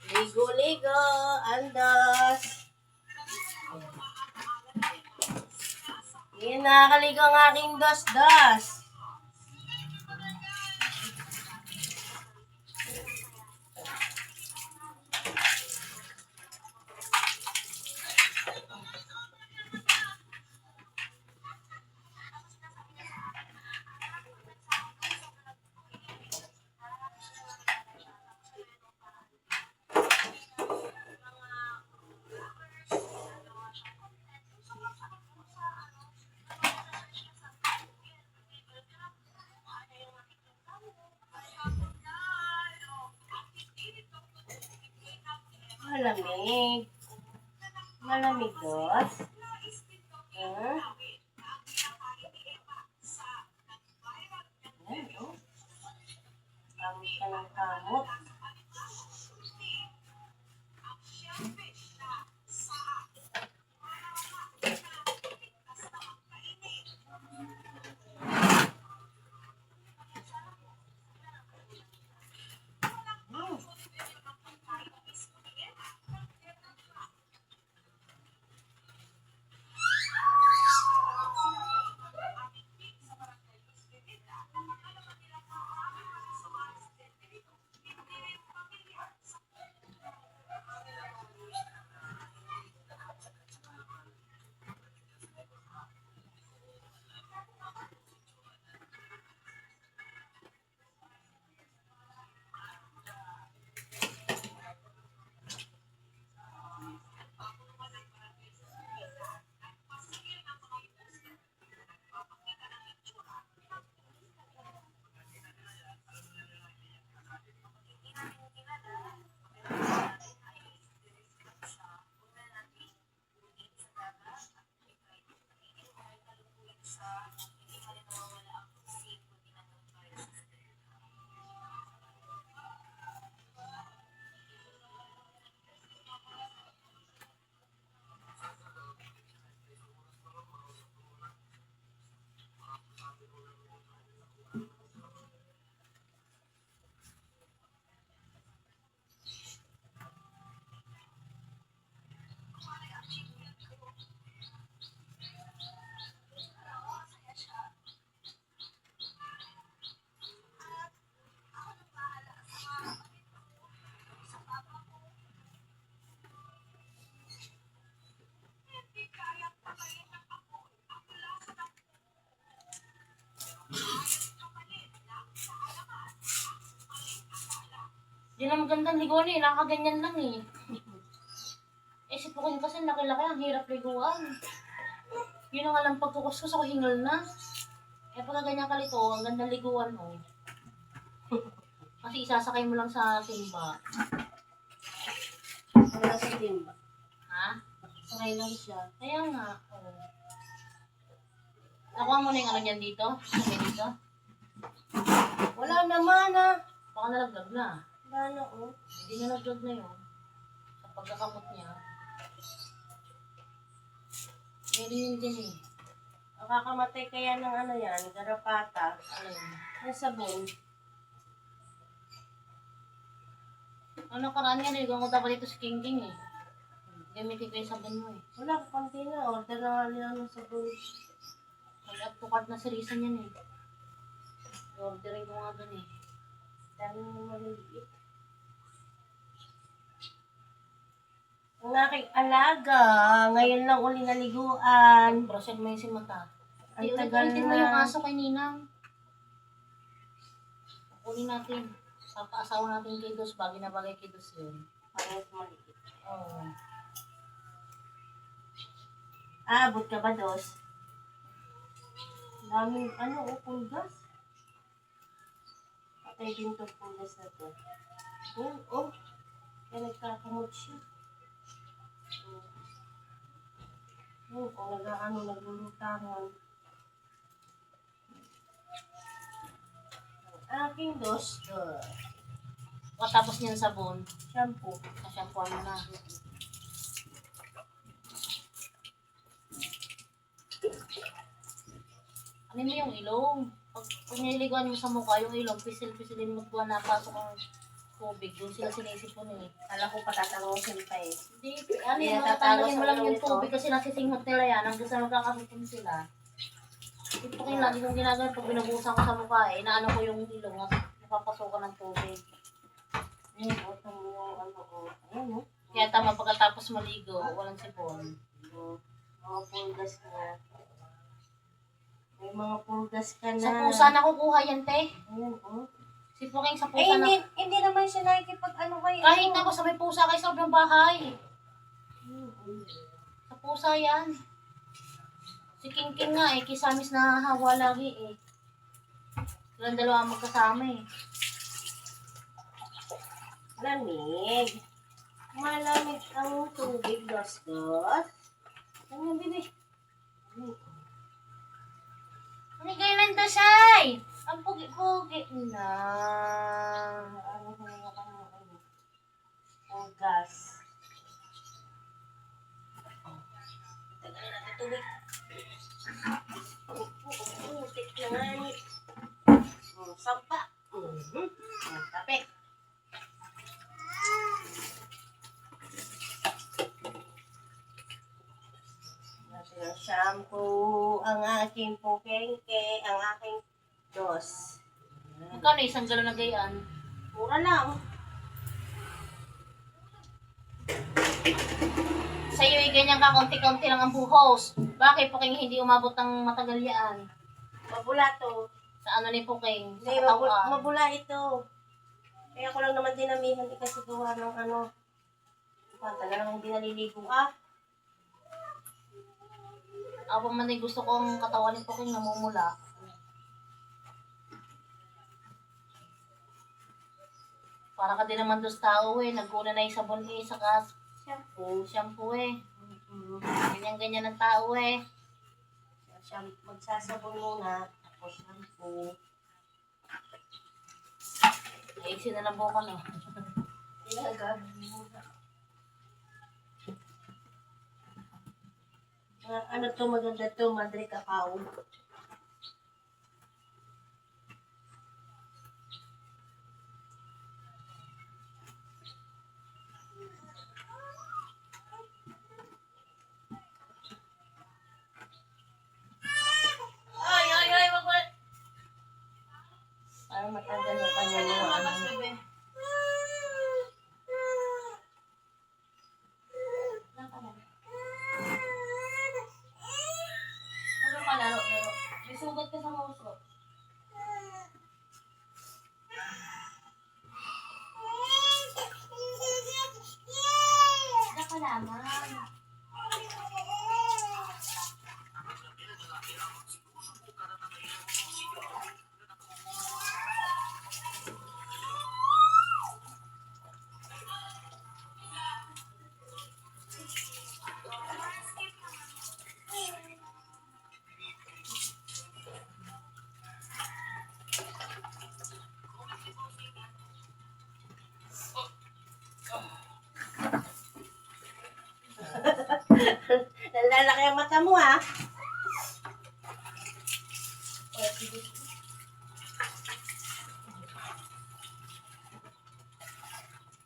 Ligo-ligo, andos. Hindi nakakaligo ang aking dos-dos. Malamig. Malamig, dos. Huh? Ayan, oh. Kamot ka ng kamot. Yun ang magandang liguan eh, nakaganyan lang eh. Isip ko kasi laki-laki, ang hirap liguan. Yun ang alam pagkukuskus ako hingal na. Eh pagka ganyan kalito, ang gandang liguan mo. Kasi isasakay mo lang sa timba. Wala sa timba. Ha? Sakay lang siya. Kaya nga. Oh. Nakuha mo na yung ano niyan dito? Sakay dito? Wala naman ah. Baka nalaglag na. Wala na oh. Hindi na nalaglag na yun. Sa pagkakamot niya. Meron yun din eh. Nakakamatay kaya ng ano yan, garapata. Alin? Ang sabon. Ano karaan nga, niligaw ko dapat dito si King King eh. Gamitin ko yung sabon mo eh. Wala, kakamti na. Order na nga nila ng sabon. Mag-up to cart na si Risa niyan eh. Ordering ko nga dun eh. Dami mo maliliit. Ang aking alaga, ngayon lang uli naliguan. Brushing mo yung si Mata. Ang Di tagal ulit-ulitin mo yung na. aso kay Ninang. Kunin natin. Papaasawa natin kay Dos. Bagay na bagay kay Dos yun. Parang maliit. Oo. Abot ka ba, Dos? Daming, ano, pulgas. Patay din itong pulgas na to. Oh. Kaya nagkakamot siya. Kung naglulutangan. Ang aking Dos, Tapos niyan sabon. shampoo. Kasyampuan mo na. Ano mo yung ilong? Pag nililigoan mo sa mukha, yung ilong, pisil-pisilin mo buwan na pasok ang tubig. Doon sila sinisipon eh. Alam ko patatangosin pa eh. Hindi, ano Hindi yung natatagos tatanggalin mo ang lang ilong yung nito. tubig kasi nasisinghot nila yan hanggang sa magkakasipon sila. Ito kayo lagi kong ginagawa pag binubusan ko sa mukha eh, inaano ko yung ilong at napapasukan ng tubig. Ayun, yung ano ko. Ayan, oh. Kaya tama pagkatapos maligo, walang sipon. Mga pulgas na. May mga pulgas ka na. Sa pusa nakukuha yan, te. Ayan, oh. Sipuking sa Ay, pusa na. hindi naman siya nakikipag ano kayo. Kahit na ako sa may pusa kayo sa loob ng bahay. Mm-hmm. Sa pusa yan. Si King King nga eh, kisamis na hawa lagi eh. Silang dalawa magkasama eh. Lamig. Malamig ang tubig, dos-dos. Ano yung bibi? Ano kayo ng dasay? Ang pugi-pugi na. Ano ko nga ano? Pulgas. Tagalin natin tubig. Tiklan. Sampa. Tape. Natin ang shampoo, ang aking pukengke, ang aking dos. Magkano isang galon na gayaan? Mura lang. Sa'yo ay ganyan ka, kaunti-kaunti lang ang buhos. Bakit Puking hindi umabot ng matagal yan? Mabula to. Sa ano ni Puking? Sa Hindi, katawan. mabula ito. Kaya ko lang naman dinamihan kasi gawa ng ano. Tagal lang hindi naliligo. Ako man ay gusto kong katawan ni Puking namumula. Para ka din naman dos tao eh. Nagkuna na yung sabon eh. Saka shampoo eh. Ganyan-ganyan ang tao eh. Magsasabon muna. Tapos shampoo. Ayusin na lang buka no. Ano to maganda to? Madre Cacao. Ay, wag mo. Para matanggal yung kanya mga ano. Ano ka laro? May sugat ka sa nguso. Wala ka naman. Lalaki ang mata mo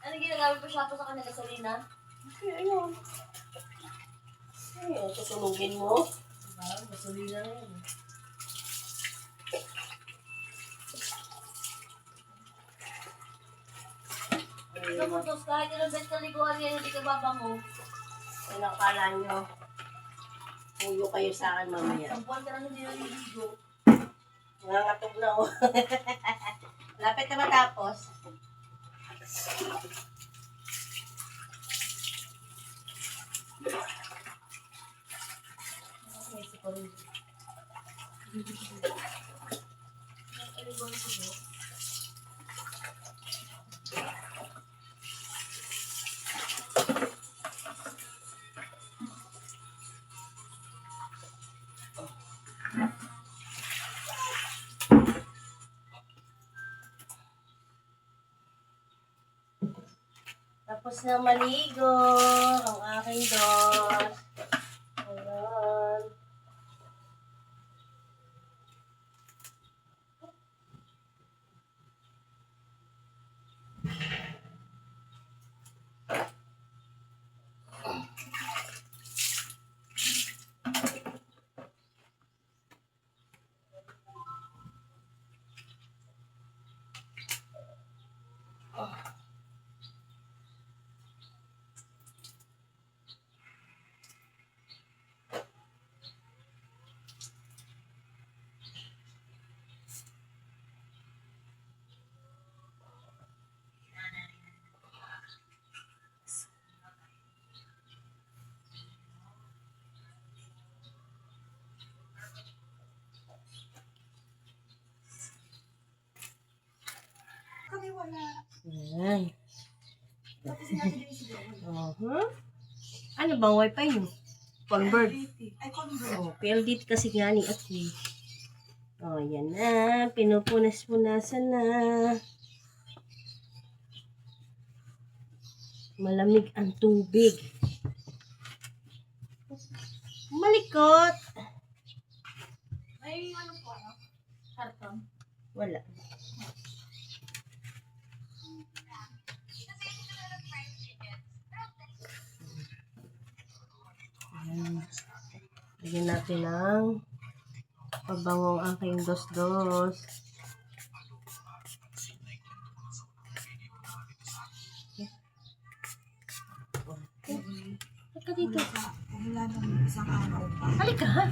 Ano ginagamit ko siya sa kanila gasolina? Ayun. Ayun, tutulugin mo. Gasolina na yun. Kamutos, kahit ilang beses kaliguan yan, hindi ka babango. Ano akala nyo? Puyo kayo sa akin mamaya. Ang buwan ka lang hindi naliligo. Nangangatog na ako. Lapit na matapos. Tapos na maligo ang aking dos. Ayan. ko. Kami wala. Yan. Tapos sinabi din si Joel. Ano bang wifi nyo? Convert. Ay, convert. Oh, PLDT kasi nga ni Aki. Oh, yan na. Pinupunas-punasan na. Malamig ang tubig. Malikot. May ano po, karton. Wala. Ayan. Lagyan natin ng pabangong aking dos-dos. Halika dito. Wala nang isang araw pa. Halika ha.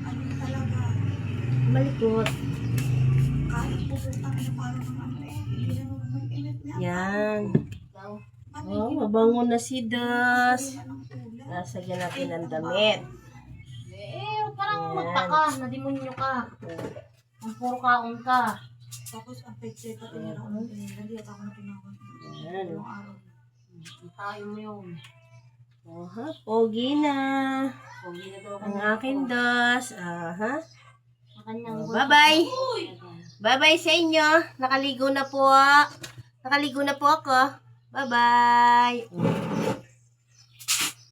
Ano talaga, Malikot. kahit pupunta ka na parang ng ano hindi naman mag-init niya. Yan. Daw. Oh, mabango na si Dos. Ang ulan. Nasagyan natin ng damit. Parang Yan. magtaka, nadimonyo ka. Ang puro kaon ka. Tapos ang petse pa tinira ko ng tinira. Hindi at ako na tinawag. Yan. Yung araw. Tayo mo yun. Aha, pogi na. Pogi na daw Ang aking Dos. Aha. Sa kanyang Oh, bye-bye. Bye-bye sa inyo. Nakaligo na po. Nakaligo na po ako. Bye-bye.